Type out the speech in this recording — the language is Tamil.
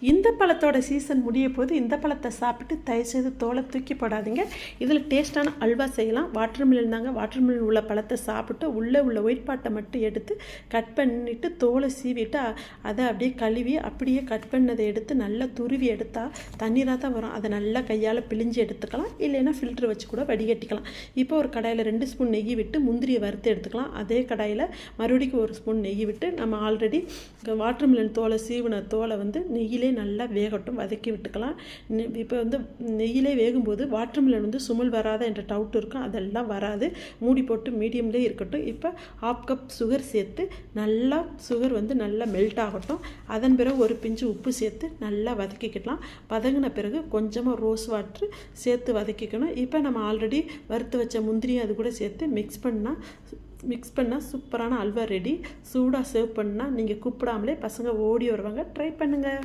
இந்த பழத்தோட சீசன் முடிய போது இந்த பழத்தை சாப்பிட்டு தயவுசெய்து தோலை தூக்கி போடாதீங்க. இதில் டேஸ்ட்டான அல்வா செய்யலாம். வாட்டர்மெலன் தாங்க. வாட்டர்மெலன் உள்ள பழத்தை சாப்பிட்டு உள்ளே உள்ள ஒயிட் பார்ட்டை மட்டும் எடுத்து கட் பண்ணிவிட்டு தோலை சீவிட்டு அதை அப்படியே கழுவி அப்படியே கட் பண்ணதை எடுத்து நல்லா துருவி எடுத்தால் தண்ணீராக தான் வரும். அதை நல்லா கையால் பிழிஞ்சு எடுத்துக்கலாம். இல்லைன்னா ஃபில்டர் வச்சு கூட வடிகட்டிக்கலாம். இப்போ ஒரு கடாயில் 2 ஸ்பூன் நெய் விட்டு முந்திரியை வறுத்து எடுத்துக்கலாம். அதே கடாயில் மறுபடியும் 1 ஸ்பூன் நெய் விட்டு நம்ம ஆல்ரெடி வாட்டர்மெலன் தோலை சீவின தோலை நெய்யிலே நல்லா வேகட்டும், வதக்கி விட்டுக்கலாம். இப்போ நெய்யிலே வேகும்போது வாட்டர்மெலன் சுமல் வராத என்ற டவுட் இருக்கும். அதெல்லாம் வராது. மூடி போட்டு மீடியம்லேயே இருக்கட்டும். இப்போ 1/2 கப் சுகர் சேர்த்து நல்லா சுகர் நல்லா மெல்ட் ஆகட்டும். அதன் பிறகு ஒரு பிஞ்சு உப்பு சேர்த்து நல்லா வதக்கிக்கலாம். வதங்கின பிறகு கொஞ்சமாக ரோஸ் வாட்ரு சேர்த்து வதக்கிக்கணும். இப்போ நம்ம ஆல்ரெடி வறுத்து வச்ச முந்திரியும் அது கூட சேர்த்து மிக்ஸ் பண்ணால் சூப்பரான அல்வா ரெடி. சூடாக சர்வ் பண்ணால் நீங்கள் கூப்பிடாமலே பசங்க ஓடி வருவாங்க. ட்ரை பண்ணுங்கள்.